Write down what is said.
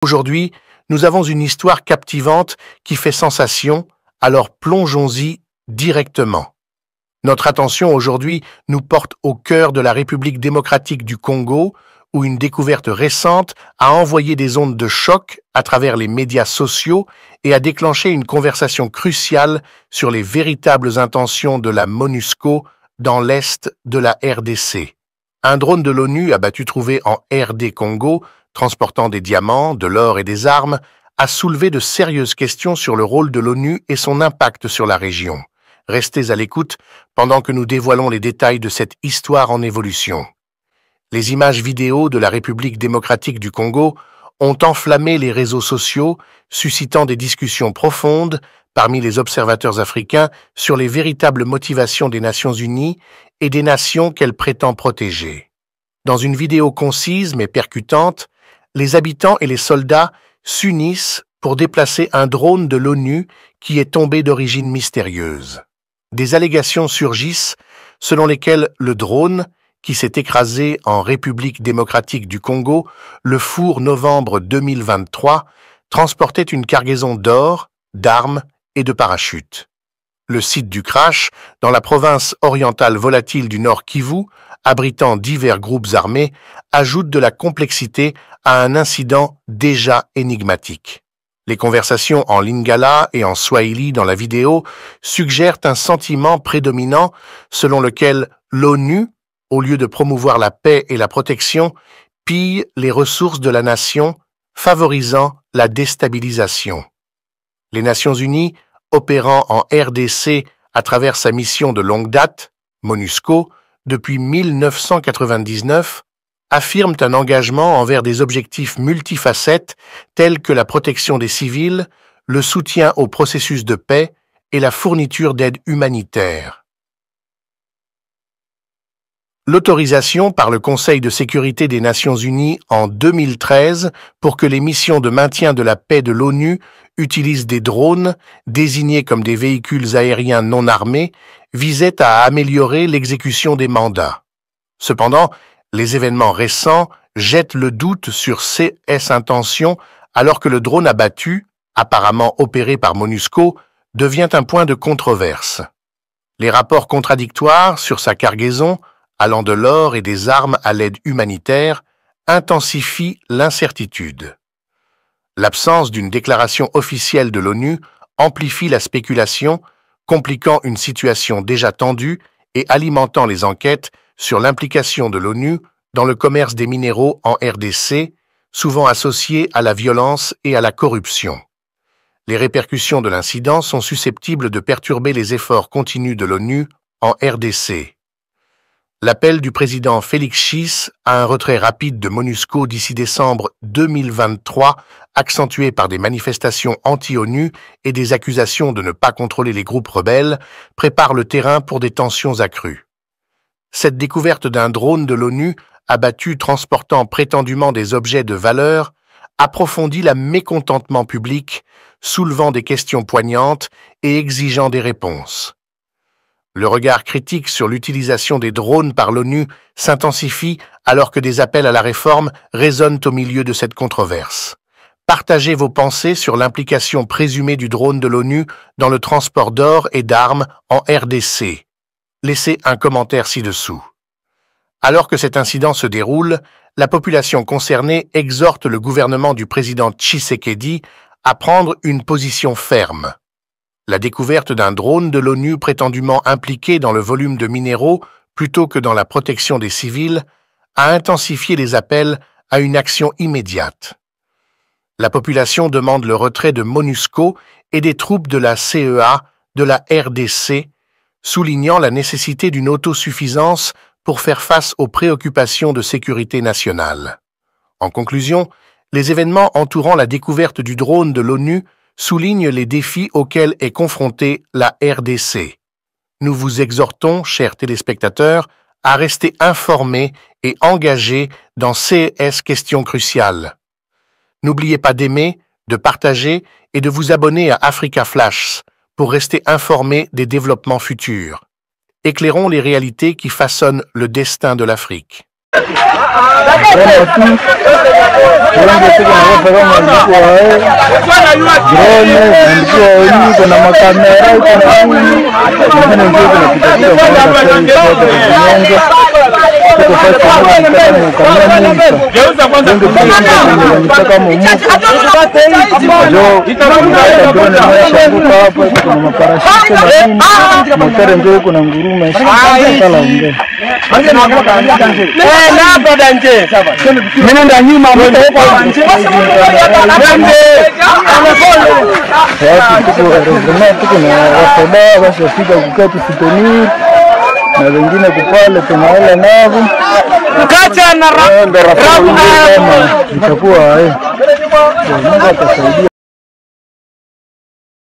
Aujourd'hui, nous avons une histoire captivante qui fait sensation, alors plongeons-y directement. Notre attention aujourd'hui nous porte au cœur de la République démocratique du Congo, où une découverte récente a envoyé des ondes de choc à travers les médias sociaux et a déclenché une conversation cruciale sur les véritables intentions de la MONUSCO dans l'est de la RDC. Un drone de l'ONU abattu trouvé en RD Congo, transportant des diamants, de l'or et des armes, a soulevé de sérieuses questions sur le rôle de l'ONU et son impact sur la région. Restez à l'écoute pendant que nous dévoilons les détails de cette histoire en évolution. Les images vidéo de la République démocratique du Congo ont enflammé les réseaux sociaux, suscitant des discussions profondes parmi les observateurs africains sur les véritables motivations des Nations Unies et des nations qu'elle prétend protéger. Dans une vidéo concise mais percutante, les habitants et les soldats s'unissent pour déplacer un drone de l'ONU qui est tombé d'origine mystérieuse. Des allégations surgissent selon lesquelles le drone, qui s'est écrasé en République démocratique du Congo le 4 novembre 2023, transportait une cargaison d'or, d'armes et de parachutes. Le site du crash, dans la province orientale volatile du Nord Kivu, abritant divers groupes armés, ajoute de la complexité à un incident déjà énigmatique. Les conversations en lingala et en swahili dans la vidéo suggèrent un sentiment prédominant selon lequel l'ONU, au lieu de promouvoir la paix et la protection, pille les ressources de la nation, favorisant la déstabilisation. Les Nations Unies, opérant en RDC à travers sa mission de longue date, MONUSCO, depuis 1999, affirment un engagement envers des objectifs multifacettes tels que la protection des civils, le soutien au processus de paix et la fourniture d'aide humanitaire. L'autorisation par le Conseil de sécurité des Nations Unies en 2013 pour que les missions de maintien de la paix de l'ONU utilisent des drones, désignés comme des véhicules aériens non armés, visait à améliorer l'exécution des mandats. Cependant, les événements récents jettent le doute sur ces intentions alors que le drone abattu, apparemment opéré par MONUSCO, devient un point de controverse. Les rapports contradictoires sur sa cargaison, allant de l'or et des armes à l'aide humanitaire, intensifient l'incertitude. L'absence d'une déclaration officielle de l'ONU amplifie la spéculation, compliquant une situation déjà tendue et alimentant les enquêtes sur l'implication de l'ONU dans le commerce des minéraux en RDC, souvent associé à la violence et à la corruption. Les répercussions de l'incident sont susceptibles de perturber les efforts continus de l'ONU en RDC. L'appel du président Félix Tshisekedi à un retrait rapide de MONUSCO d'ici décembre 2023, accentué par des manifestations anti-ONU et des accusations de ne pas contrôler les groupes rebelles, prépare le terrain pour des tensions accrues. Cette découverte d'un drone de l'ONU abattu transportant prétendument des objets de valeur approfondit le mécontentement public, soulevant des questions poignantes et exigeant des réponses. Le regard critique sur l'utilisation des drones par l'ONU s'intensifie alors que des appels à la réforme résonnent au milieu de cette controverse. Partagez vos pensées sur l'implication présumée du drone de l'ONU dans le transport d'or et d'armes en RDC. Laissez un commentaire ci-dessous. Alors que cet incident se déroule, la population concernée exhorte le gouvernement du président Tshisekedi à prendre une position ferme. La découverte d'un drone de l'ONU prétendument impliqué dans le volume de minéraux plutôt que dans la protection des civils a intensifié les appels à une action immédiate. La population demande le retrait de MONUSCO et des troupes de la CEA de la RDC, soulignant la nécessité d'une autosuffisance pour faire face aux préoccupations de sécurité nationale. En conclusion, les événements entourant la découverte du drone de l'ONU soulignent les défis auxquels est confrontée la RDC. Nous vous exhortons, chers téléspectateurs, à rester informés et engagés dans ces questions cruciales. N'oubliez pas d'aimer, de partager et de vous abonner à Africa Flash pour rester informés des développements futurs. Éclairons les réalités qui façonnent le destin de l'Afrique. na wengine kupale tunaela navo kacha na rafu itakuwa Mungu atasaidia.